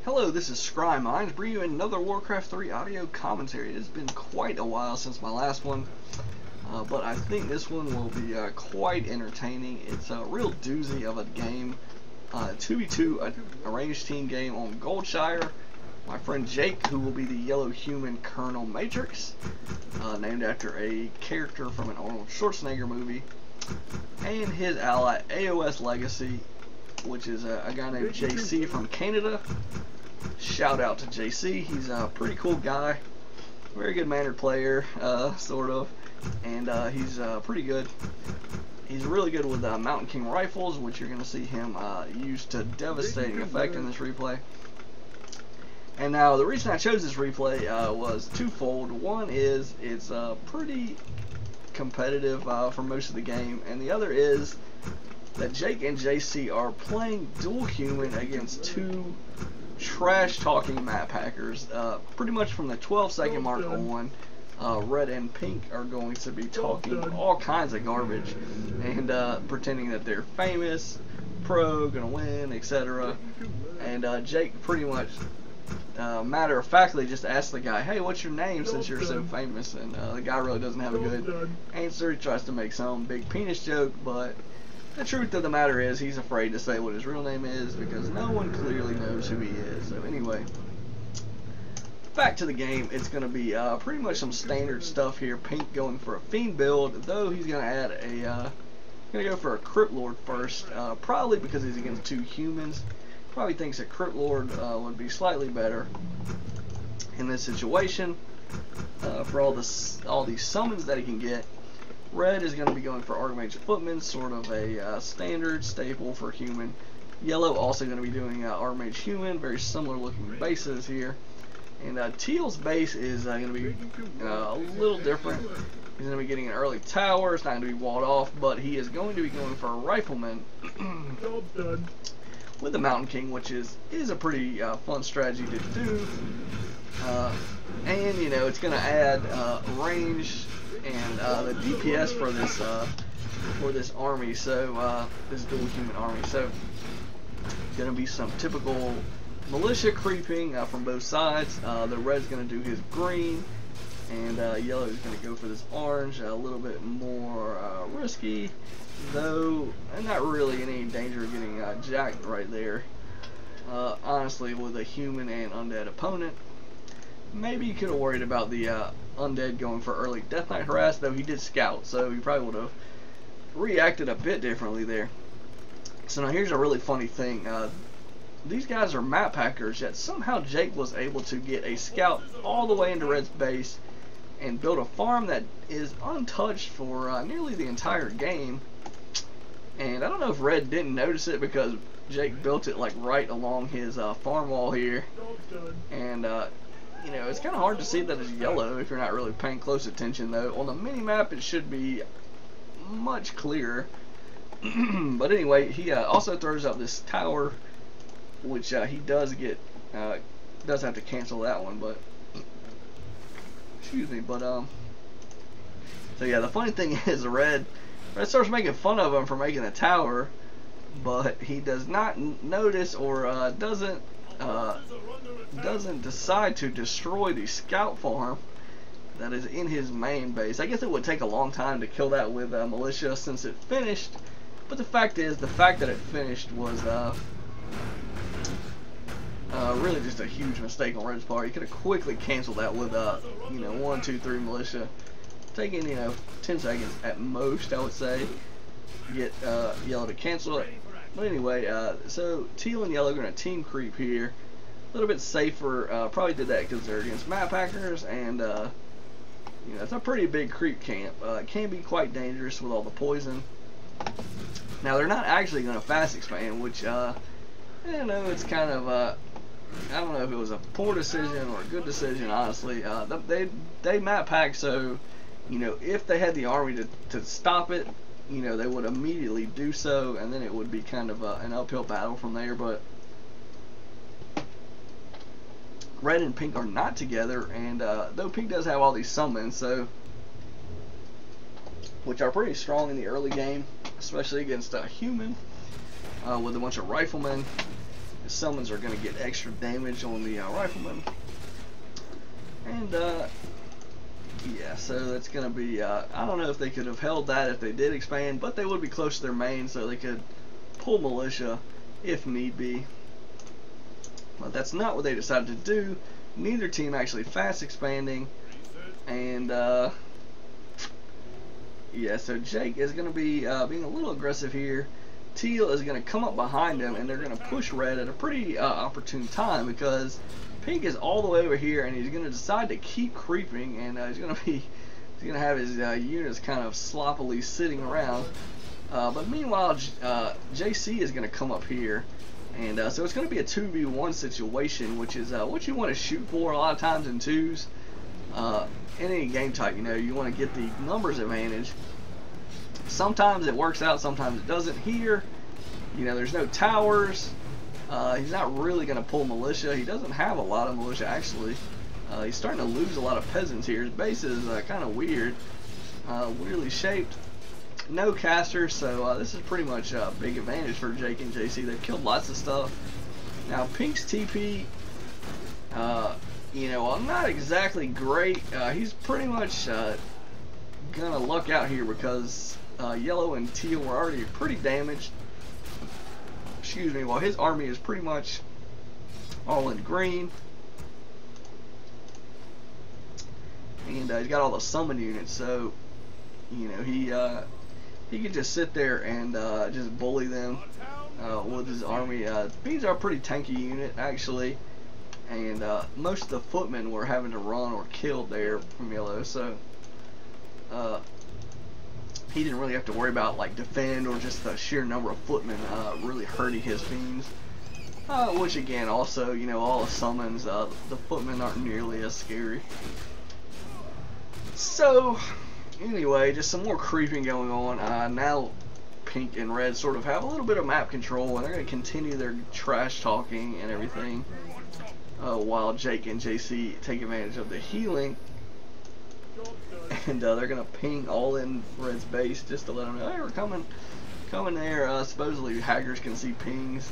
Hello, this is ScryMind, bringing you another Warcraft 3 audio commentary. It has been quite a while since my last one, but I think this one will be quite entertaining. It's a real doozy of a game, 2v2 arranged team game on Goldshire. My friend Jake, who will be the yellow human Colonel Matrix, named after a character from an Arnold Schwarzenegger movie, and his ally AOS Legacy, which is a guy named JC from Canada. Shout out to JC. He's a pretty cool guy, very good mannered player, sort of, and he's pretty good. He's really good with Mountain King rifles, which you're going to see him use to devastating effect in this replay. And now the reason I chose this replay was twofold. One is it's pretty competitive for most of the game, and the other is that Jake and JC are playing dual human against two trash-talking map hackers. Pretty much from the 12-second mark on, Red and Pink are going to be talking all kinds of garbage and pretending that they're famous, pro, gonna win, etc. And Jake pretty much matter-of-factly just asks the guy, "Hey, what's your name since you're so famous?" And the guy really doesn't have a good answer. He tries to make some big penis joke, but the truth of the matter is he's afraid to say what his real name is because no one clearly knows who he is. So anyway, back to the game. It's going to be pretty much some standard stuff here. Pink going for a Fiend build, though he's going to add a going to go for a Crypt Lord first, probably because he's against two humans. Probably thinks a Crypt Lord would be slightly better in this situation for all these summons that he can get. Red is going to be going for Archmage Footman, sort of a standard staple for human. Yellow also going to be doing Archmage Human, very similar looking bases here. And Teal's base is going to be a little different. He's going to be getting an early tower. It's not going to be walled off, but he is going to be going for a Rifleman with the Mountain King, which is a pretty fun strategy to do. And you know, it's going to add range and the DPS for this army, so this dual human army. So gonna be some typical militia creeping from both sides. The red's gonna do his green, and yellow is gonna go for this orange. A little bit more risky, though, and not really any danger of getting jacked right there. Honestly, with a human and undead opponent. Maybe you could have worried about the undead going for early Death Knight harass, though he did scout, so he probably would have reacted a bit differently there. So now here's a really funny thing. These guys are map hackers, yet somehow Jake was able to get a scout all the way into Red's base and build a farm that is untouched for nearly the entire game. And I don't know if Red didn't notice it because Jake built it like right along his farm wall here. And you know, it's kind of hard to see that it's yellow if you're not really paying close attention, though. On the mini-map, it should be much clearer. But anyway, he also throws up this tower, which he does get, does have to cancel that one, but, excuse me, but, so yeah, the funny thing is, Red starts making fun of him for making a tower, but he does not notice or doesn't decide to destroy the scout farm that is in his main base. I guess it would take a long time to kill that with militia since it finished, but the fact is, the fact that it finished was really just a huge mistake on Red's part. He could have quickly canceled that with you know, 1, 2, 3 militia, taking, you know, 10 seconds at most, I would say, get yellow to cancel it. But anyway, so Teal and yellow are going to team creep here. A little bit safer. Probably did that because they're against map hackers, and you know, it's a pretty big creep camp. It can be quite dangerous with all the poison. Now they're not actually going to fast expand, which you know, it's kind of I don't know if it was a poor decision or a good decision, honestly. They map hack, so you know, if they had the army to stop it, you know, they would immediately do so, and then it would be kind of an uphill battle from there. But Red and Pink are not together, and though Pink does have all these summons, so which are pretty strong in the early game, especially against a human with a bunch of riflemen. summons are going to get extra damage on the rifleman. And yeah, so that's going to be, I don't know if they could have held that if they did expand, but they would be close to their main, so they could pull militia if need be. But that's not what they decided to do. Neither team actually fast expanding. And yeah, so Jake is going to be being a little aggressive here. Teal is going to come up behind him, and they're going to push red at a pretty opportune time, because pink is all the way over here, and he's going to decide to keep creeping, and he's going to have his units kind of sloppily sitting around. But meanwhile, JC is going to come up here, and so it's going to be a 2v1 situation, which is what you want to shoot for a lot of times in twos. In any game type, you know, you want to get the numbers advantage. Sometimes it works out, sometimes it doesn't. Here, you know, there's no towers. He's not really going to pull militia. He doesn't have a lot of militia, actually. He's starting to lose a lot of peasants here. His base is kind of weird, weirdly shaped. No casters, so this is pretty much a big advantage for Jake and JC. They've killed lots of stuff. Now, Pink's TP, you know, well, not exactly great. He's pretty much gonna luck out here, because yellow and teal were already pretty damaged. Excuse me, while his army is pretty much all in green. And he's got all the summon units, so you know he could just sit there and just bully them with his army. These are a pretty tanky unit, actually. And most of the footmen were having to run or killed there from yellow, so he didn't really have to worry about like defend or just the sheer number of footmen really hurting his fiends. Which again, also, you know, all the summons, the footmen aren't nearly as scary. So anyway, just some more creeping going on. Now pink and red sort of have a little bit of map control, and they're going to continue their trash talking and everything. While Jake and JC take advantage of the healing, and they're gonna ping all in red's base just to let them know, hey, we're coming there. Supposedly hackers can see pings,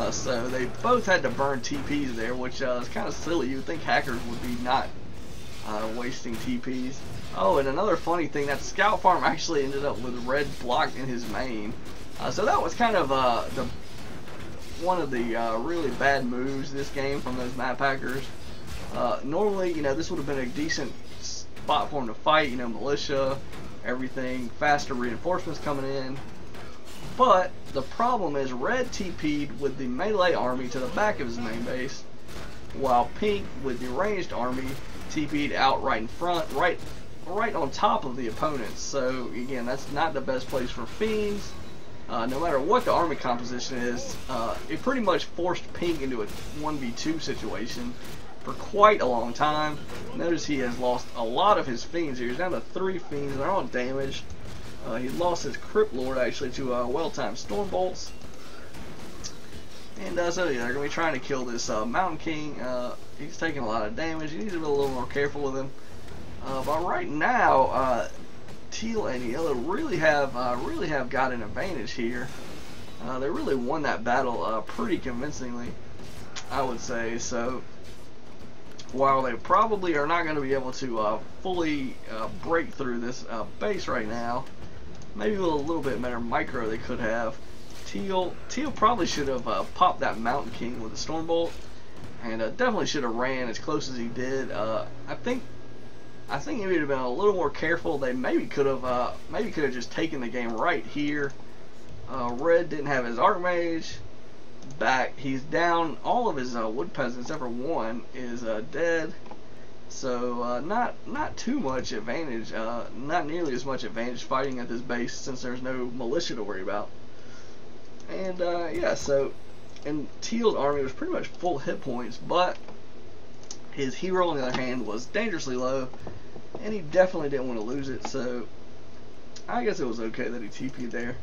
so they both had to burn TPs there, which is kind of silly. You'd think hackers would be not wasting TPs. Oh, and another funny thing, that scout farm actually ended up with red blocked in his main, so that was kind of one of the really bad moves this game from those map hackers. Normally, you know, this would have been a decent spot for him to fight, you know, militia, everything, faster reinforcements coming in. But the problem is red TP'd with the melee army to the back of his main base, while pink with the ranged army TP'd out right in front, right on top of the opponents. So again, that's not the best place for fiends. No matter what the army composition is, it pretty much forced pink into a 1v2 situation for quite a long time. Notice he has lost a lot of his fiends here. He's down to 3 fiends, and they're all damaged. He lost his Crypt Lord actually to well-timed Storm Bolts. And so yeah, they're going to be trying to kill this Mountain King. He's taking a lot of damage. You need to be a little more careful with him. But right now, teal and yellow really have got an advantage here. They really won that battle pretty convincingly, I would say. So while they probably are not going to be able to fully break through this base right now, maybe with a little bit better micro they could have. Teal probably should have popped that Mountain King with a Stormbolt, and definitely should have ran as close as he did. I think if he would have been a little more careful, they maybe could have just taken the game right here. Red didn't have his Archmage back. He's down. All of his wood peasants, except for one, is dead. So not too much advantage. Not nearly as much advantage fighting at this base, since there's no militia to worry about. And yeah, so and Teal's army was pretty much full hit points, but his hero, on the other hand, was dangerously low, and he definitely didn't want to lose it, so I guess it was okay that he TP'd there.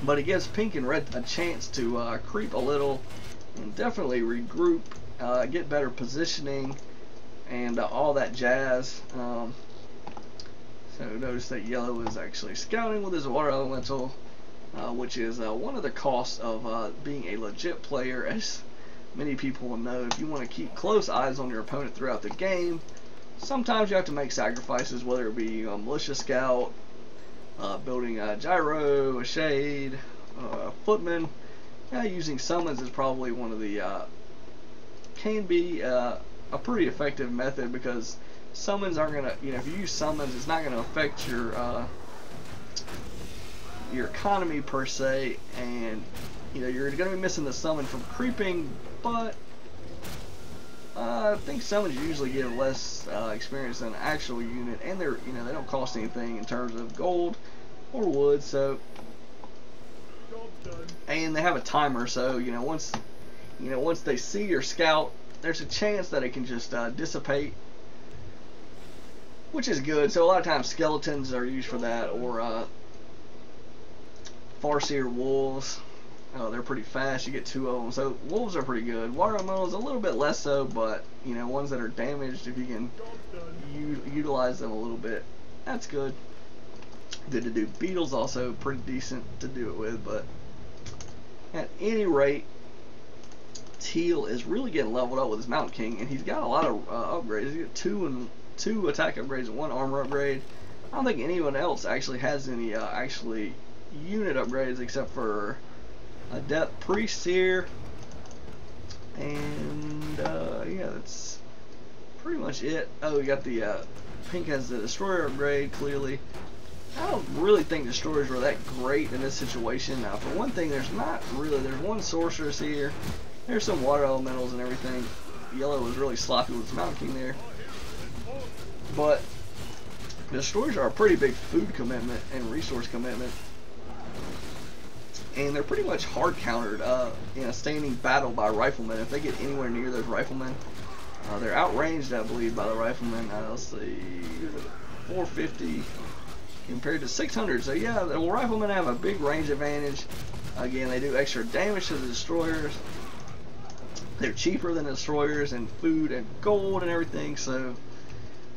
But it gives pink and red a chance to creep a little and definitely regroup, get better positioning, and all that jazz. So notice that yellow is actually scouting with his water elemental, which is one of the costs of being a legit player. As many people will know, if you want to keep close eyes on your opponent throughout the game, sometimes you have to make sacrifices, whether it be militia scout, building a gyro, a shade, a footman. Using summons is probably one of the can be a pretty effective method, because summons aren't gonna, if you use summons, it's not gonna affect your economy per se, and you're gonna be missing the summon from creeping, but I think summons usually give less experience than an actual unit, and they're they don't cost anything in terms of gold or wood, so and they have a timer, so once they see your scout, there's a chance that it can just dissipate, which is good. So a lot of times skeletons are used for that, or Farseer wolves. They're pretty fast. You get 2 of them, so wolves are pretty good. Water elementals a little bit less so, but ones that are damaged, if you can utilize them a little bit, that's good. Good to do. Beetles also pretty decent to do it with, but at any rate, Teal is really getting leveled up with his Mountain King, and he's got a lot of upgrades. He's got two attack upgrades and 1 armor upgrade. I don't think anyone else actually has any actually unit upgrades except for a Depth Priest here, and yeah, that's pretty much it. Oh, we got the Pink has the Destroyer upgrade, clearly. I don't really think Destroyers were that great in this situation. Now, for one thing, there's 1 Sorceress here. There's some Water Elementals and everything. Yellow was really sloppy with his Mountain King there. But Destroyers are a pretty big food commitment and resource commitment. And they're pretty much hard countered in a standing battle by Riflemen. If they get anywhere near those Riflemen, they're outranged, I believe, by the Riflemen. Let's see, 450 compared to 600. So yeah, the Riflemen have a big range advantage. Again, they do extra damage to the Destroyers. They're cheaper than the Destroyers in food and gold and everything, so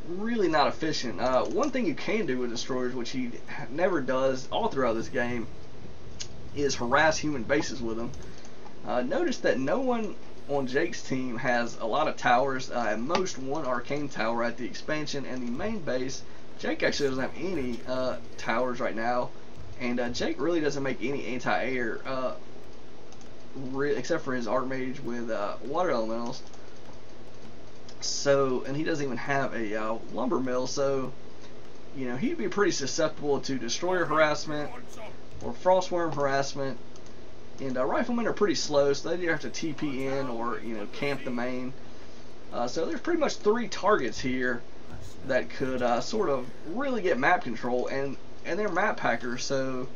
really not efficient. One thing you can do with Destroyers, which he never does all throughout this game, is harass human bases with them. Notice that no one on Jake's team has a lot of towers. At most 1 arcane tower at the expansion and the main base. Jake actually doesn't have any towers right now, and Jake really doesn't make any anti-air except for his Archmage with Water Elementals. So, and he doesn't even have a lumber mill, so he'd be pretty susceptible to Destroyer harassment or Frostworm harassment. And Riflemen are pretty slow, so they either have to TP in or camp the main. So there's pretty much 3 targets here that could sort of really get map control, and they're map hackers, so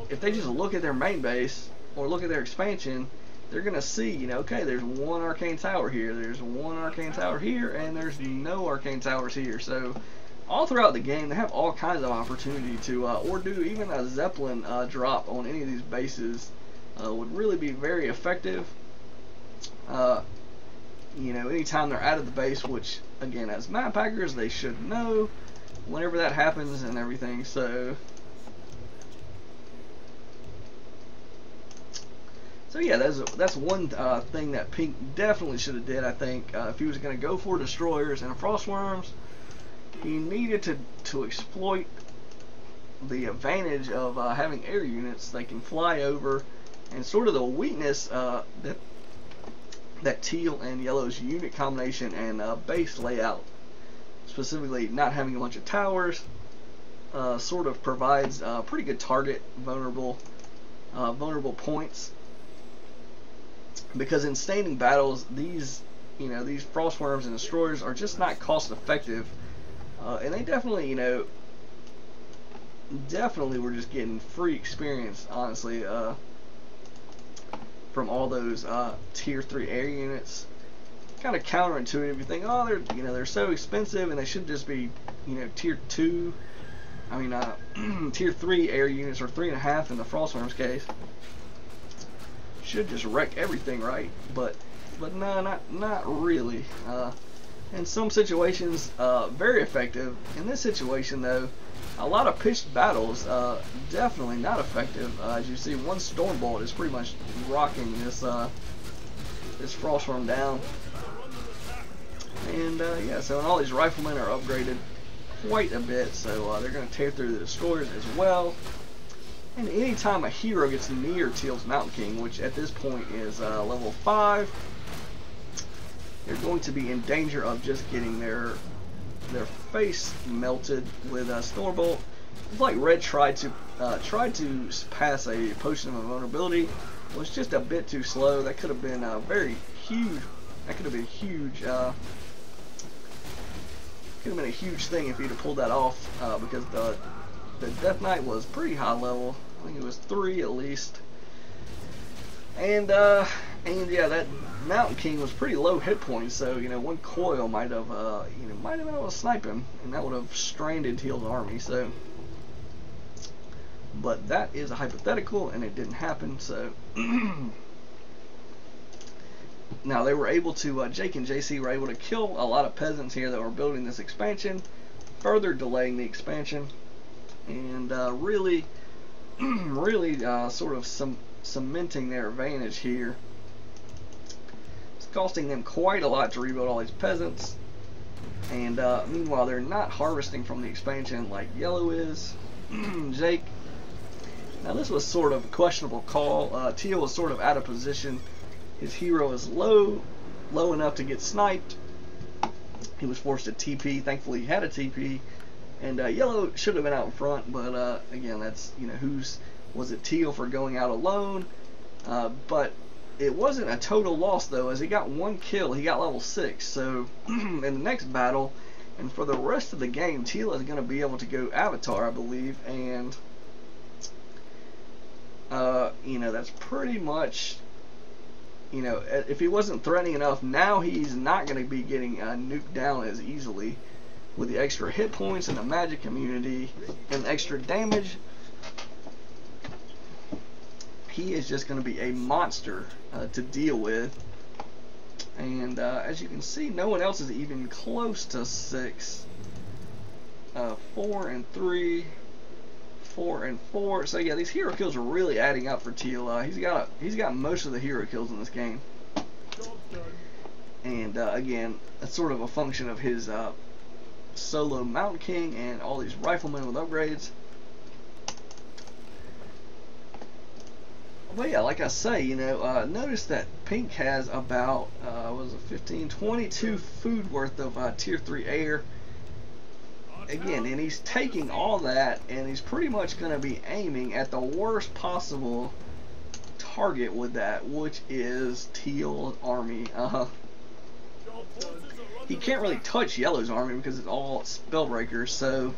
if they just look at their main base or look at their expansion, they're gonna see, okay, there's 1 arcane tower here, there's 1 arcane tower here, and there's no arcane towers here. So all throughout the game, they have all kinds of opportunity to or do even a Zeppelin drop on any of these bases would really be very effective. Anytime they're out of the base, which again, as map hackers, they should know whenever that happens and everything. So yeah, that's one thing that Pink definitely should have did. I think if he was going to go for Destroyers and Frostworms, he needed to exploit the advantage of having air units. They can fly over, and sort of the weakness that Teal and Yellow's unit combination and base layout, specifically not having a bunch of towers, sort of provides pretty good target vulnerable points. Because in standing battles, these Frostworms and Destroyers are just not cost effective, and they definitely definitely were just getting free experience, honestly, from all those tier 3 air units. Kind of counterintuitive. You think, oh, they're so expensive and they should just be tier 2. I mean tier 3 air units, or 3.5 in the Frostworms case. Should just wreck everything, right? But no, not really. In some situations, very effective. In this situation, though, a lot of pitched battles, definitely not effective. As you see, one Stormbolt is pretty much rocking this this Frostworm down. And yeah, so and all these riflemen are upgraded quite a bit, so they're going to tear through the destroyers as well. And anytime a hero gets near Teal's Mountain King, which at this point is level 5, they're going to be in danger of just getting their face melted with a Stormbolt. It's like Red tried to pass a potion of invulnerability, was just a bit too slow. That could have been a very huge. That could have been huge. Could have been a huge thing if he'd have pulled that off, because the Death Knight was pretty high level. I think it was 3 at least. And yeah, that Mountain King was pretty low hit points, so you know, one coil might have might have been able to snipe him, and that would have stranded Teal's army. So, but that is a hypothetical, and it didn't happen. So now they were able to, Jake and JC were able to kill a lot of peasants here that were building this expansion, further delaying the expansion, and really sort of cementing their advantage here. It's costing them quite a lot to rebuild all these peasants, and meanwhile they're not harvesting from the expansion like Yellow is. Jake, now this was sort of a questionable call. Teal was sort of out of position. His hero is low enough to get sniped. He was forced to TP. Thankfully he had a TP, and Yellow should have been out in front, but again, that's, you know, was it Teal for going out alone? But it wasn't a total loss though, as he got 1 kill. He got level 6. So in the next battle, and for the rest of the game, Teal is going to be able to go Avatar, I believe, and you know, that's pretty much, you know, if he wasn't threatening enough, now he's not going to be getting nuked down as easily with the extra hit points and the magic immunity and extra damage. He is just going to be a monster to deal with, and as you can see, no one else is even close to 6. 4 and 3, 4 and 4. So yeah, these hero kills are really adding up for Teal. He's got most of the hero kills in this game, and again, that's sort of a function of his solo Mountain King and all these riflemen with upgrades. But yeah, like I say, you know, notice that Pink has about, was it 15, 22 food worth of tier 3 air. Again, and he's taking all that, and he's pretty much going to be aiming at the worst possible target with that, which is Teal's army. He can't really touch Yellow's army because it's all spellbreakers. So,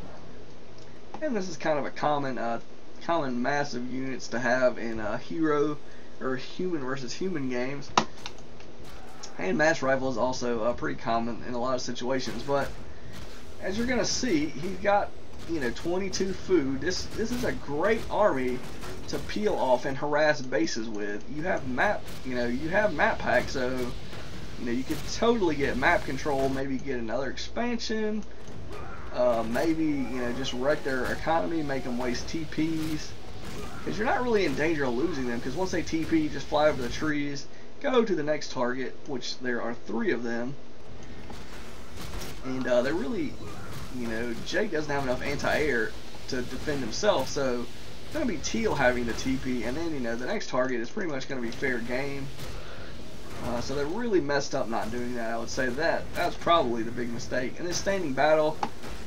and this is kind of a common massive units to have in hero or human versus human games, and mass rifle is also pretty common in a lot of situations. But as you're gonna see, he's got, you know, 22 food. This is a great army to peel off and harass bases with. You have map pack, so you know, you could totally get map control, maybe get another expansion, maybe, you know, just wreck their economy, make them waste TPs, because you're not really in danger of losing them, because once they TP, you just fly over the trees, go to the next target, which there are 3 of them, and they're really, you know, Jake doesn't have enough anti-air to defend himself, so it's going to be Teal having the TP, and then, you know, the next target is pretty much going to be fair game. So they're really messed up not doing that. I would say that's probably the big mistake. In this standing battle,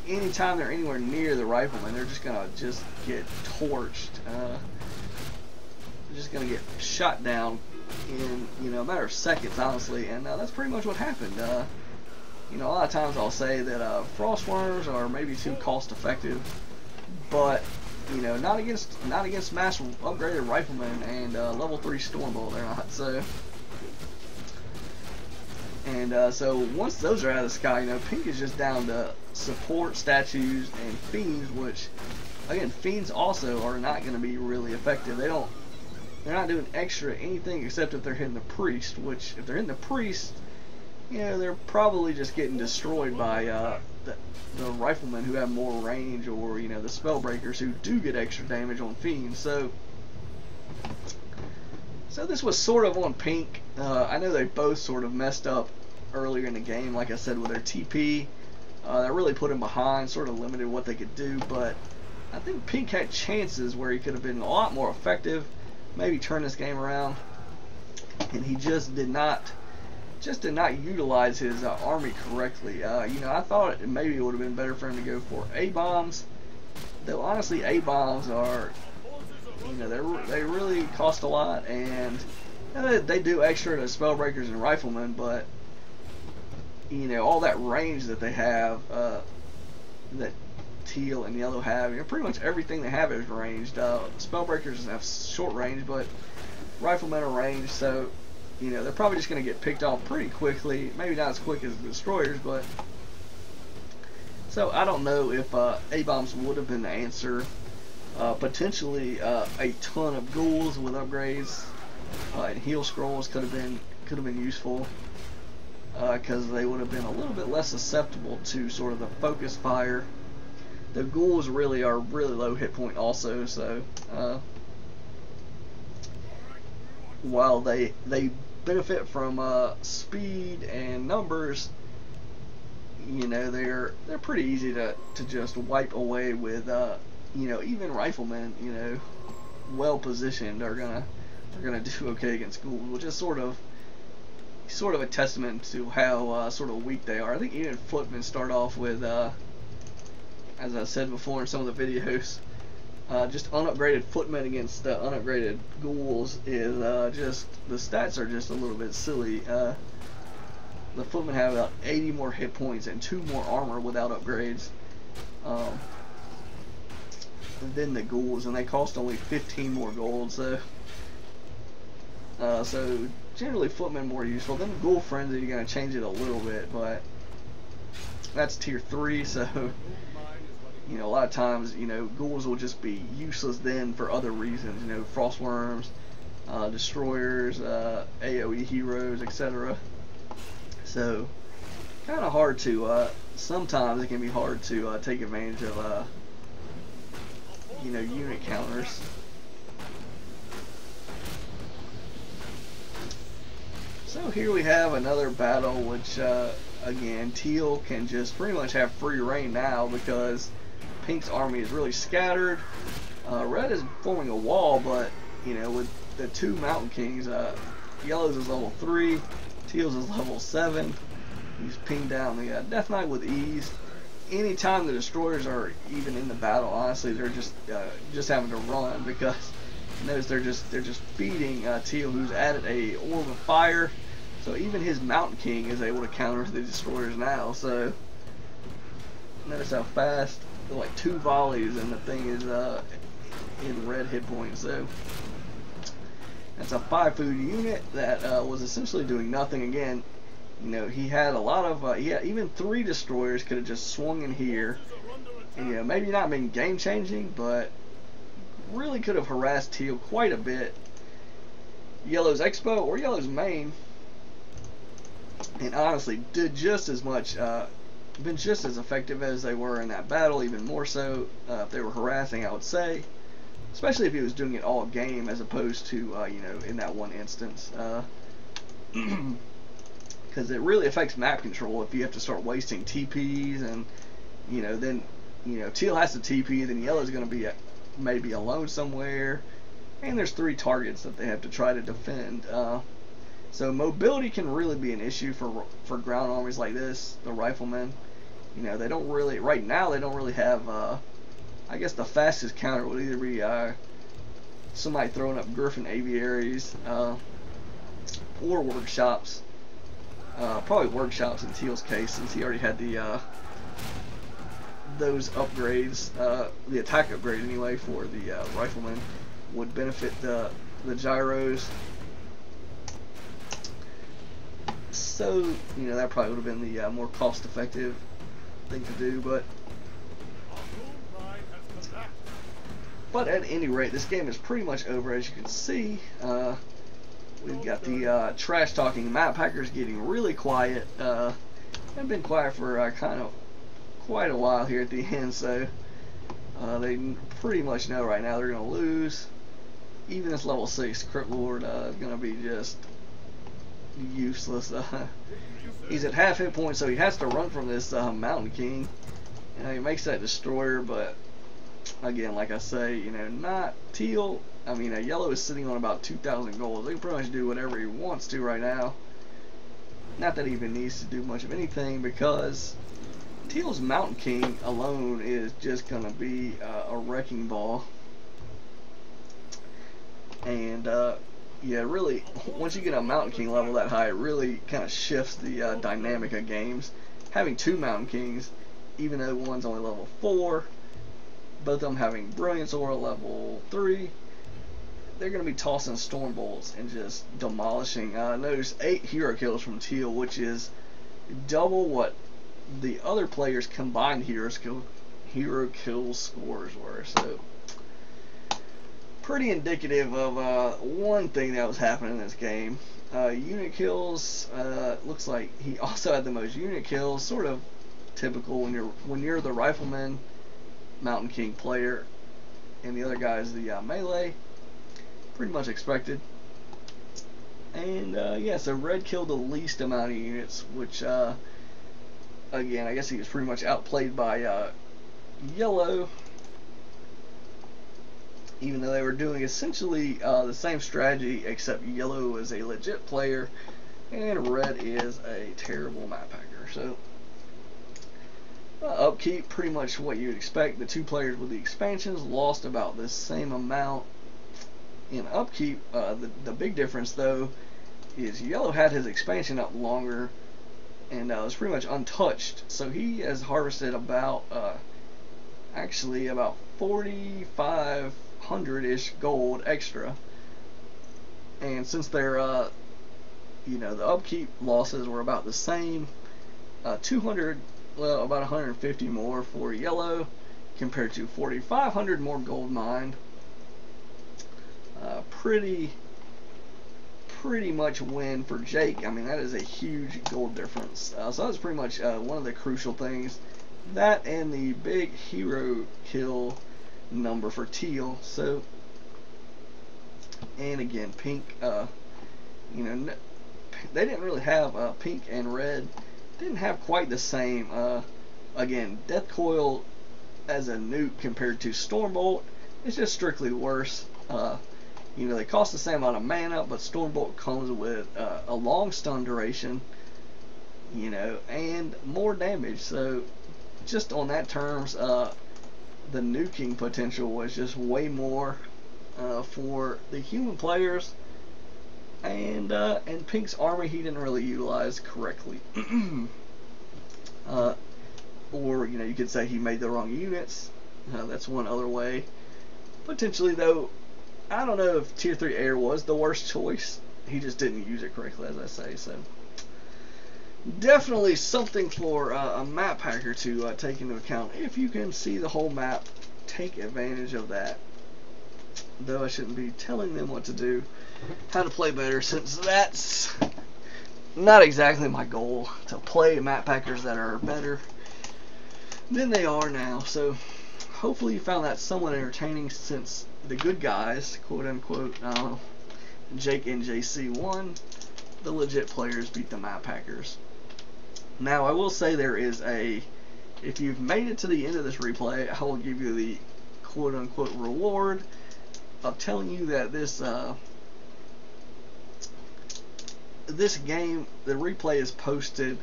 anytime they're anywhere near the riflemen, they're just gonna get torched. They're just gonna get shot down in, you know, a matter of seconds, honestly. And that's pretty much what happened. You know, a lot of times I'll say that Frostworms are maybe too cost effective, but you know, not against mass upgraded riflemen and level 3 Stormbolt. They're not. So. And so once those are out of the sky, you know, Pink is just down to support statues and fiends, which, again, fiends also are not going to be really effective. They're not doing extra anything except if they're hitting the priest, which if they're hitting the priest, you know, they're probably just getting destroyed by the riflemen who have more range, or the spellbreakers who do get extra damage on fiends. So this was sort of on pink. I know they both sort of messed up earlier in the game, like I said, with their TP. That really put him behind, sort of limited what they could do, but I think pink had chances where he could have been a lot more effective, maybe turn this game around, and he just did not utilize his army correctly. I thought maybe it would have been better for him to go for A-bombs, though honestly A-bombs are, they really cost a lot, and they do extra to spellbreakers and riflemen, but all that range that they have, that teal and yellow have, pretty much everything they have is ranged. Spellbreakers have short range, but riflemen are ranged, so they're probably just going to get picked off pretty quickly. Maybe not as quick as the destroyers, but so I don't know if A-bombs would have been the answer. Potentially a ton of ghouls with upgrades and heal scrolls could have been useful, because they would have been a little bit less susceptible to sort of the focus fire. The ghouls really are really low hit point also, so while they benefit from speed and numbers, they're pretty easy to just wipe away with even riflemen, well positioned, are gonna do okay against ghouls, which is sort of a testament to how sort of weak they are. I think even footmen start off with, as I said before in some of the videos, just unupgraded footmen against unupgraded ghouls is just, the stats are just a little bit silly. The footmen have about 80 more hit points and 2 more armor without upgrades than the ghouls, and they cost only 15 more gold. So generally footmen more useful. Then ghoul frenzy, you're gonna change it a little bit, but that's tier 3, so a lot of times ghouls will just be useless then for other reasons, frostworms, destroyers, AoE heroes, etc. So kind of hard to sometimes it can be hard to take advantage of unit counters. So here we have another battle, which again, teal can just pretty much have free reign now because pink's army is really scattered. Red is forming a wall, but with the 2 mountain kings, yellow's is level 3, teal's is level 7. He's pinged down the Death Knight with ease. Anytime the destroyers are even in the battle, honestly, they're just having to run, because notice they're just feeding teal, who's added a orb of fire. So even his mountain king is able to counter the destroyers now. So notice how fast, like 2 volleys and the thing is in red hit points. So that's a 5 food unit that was essentially doing nothing. Again, he had a lot of even 3 destroyers could have just swung in here, and maybe not been game changing, but really could have harassed teal quite a bit. Yellow's expo or yellow's main, and honestly did just as much, been just as effective as they were in that battle, even more so if they were harassing, I would say, especially if he was doing it all game as opposed to in that one instance, because it really affects map control if you have to start wasting TPs, and then teal has to TP, then yellow's going to be maybe alone somewhere, and there's 3 targets that they have to try to defend. So mobility can really be an issue for ground armies like this. The riflemen, they don't really, right now they don't really have, I guess the fastest counter would either be somebody throwing up Griffin aviaries, or workshops. Probably workshops in teal's case, since he already had the those upgrades, the attack upgrade anyway for the riflemen would benefit the gyros. So that probably would have been the more cost-effective thing to do, but at any rate, this game is pretty much over. As you can see, we've got the trash-talking map hackers getting really quiet. They've been quiet for quite a while here at the end, so they pretty much know right now they're going to lose. Even this level 6 Crypt Lord is going to be just useless. He's at half hit points, so he has to run from this Mountain King. He makes that destroyer, but again, like I say, not teal. I mean, yellow is sitting on about 2,000 gold. He can pretty much do whatever he wants to right now. Not that he even needs to do much of anything, because teal's Mountain King alone is just going to be a wrecking ball. And yeah, really, once you get a Mountain King level that high, it really kind of shifts the dynamic of games. Having two Mountain Kings, even though one's only level 4, both of them having Brilliance Aura level 3, they're going to be tossing Storm Bolts and just demolishing. Notice 8 hero kills from teal, which is double what the other players' combined hero kill scores were. So pretty indicative of one thing that was happening in this game. Unit kills, looks like he also had the most unit kills, sort of typical when you're the Rifleman Mountain King player and the other guy is the melee. Pretty much expected. And yeah, so red killed the least amount of units, which again, I guess he was pretty much outplayed by yellow, even though they were doing essentially the same strategy, except yellow is a legit player and red is a terrible map hacker. So upkeep, pretty much what you'd expect. The two players with the expansions lost about the same amount in upkeep. The big difference though is yellow had his expansion up longer and was pretty much untouched, so he has harvested about actually about 4,500-ish gold extra. And since they're the upkeep losses were about the same, 200, well, about 150 more for yellow compared to 4,500 more gold mined. Pretty much win for Jake. I mean, that is a huge gold difference. So that's pretty much one of the crucial things. That and the big hero kill number for teal. So, and again, pink. They didn't really have pink and red. Didn't have quite the same. Again, Death Coil as a nuke compared to Stormbolt, it's just strictly worse. They cost the same amount of mana, but Stormbolt comes with a long stun duration, and more damage. So, just on that terms, the nuking potential was just way more for the human players. And Pink's armor he didn't really utilize correctly, or you could say he made the wrong units. That's one other way. Potentially though, I don't know if Tier 3 Air was the worst choice. He just didn't use it correctly, as I say. So definitely something for a map hacker to take into account. If you can see the whole map, take advantage of that. Though I shouldn't be telling them what to do, how to play better, since that's not exactly my goal, to play map hackers that are better than they are now. So hopefully you found that somewhat entertaining, since the good guys, quote unquote, Jake and JC won, the legit players beat the map hackers. Now I will say there is if you've made it to the end of this replay, I will give you the quote unquote reward of telling you that this game, the replay is posted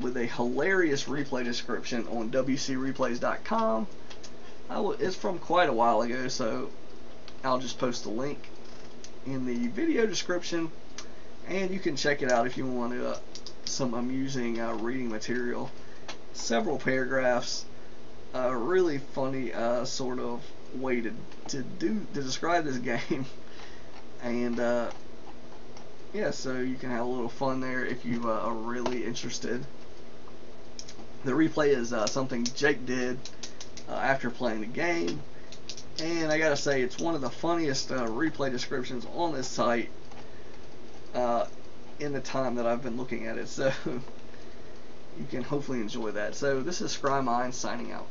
with a hilarious replay description on wcreplays.com. It's from quite a while ago, so I'll just post the link in the video description, and you can check it out if you want some amusing reading material. Several paragraphs, really funny sort of way to describe this game, and yeah, so you can have a little fun there if you are really interested. The replay is something Jake did after playing the game, and I gotta say it's one of the funniest replay descriptions on this site in the time that I've been looking at it. So you can hopefully enjoy that. So this is ScryMind signing out.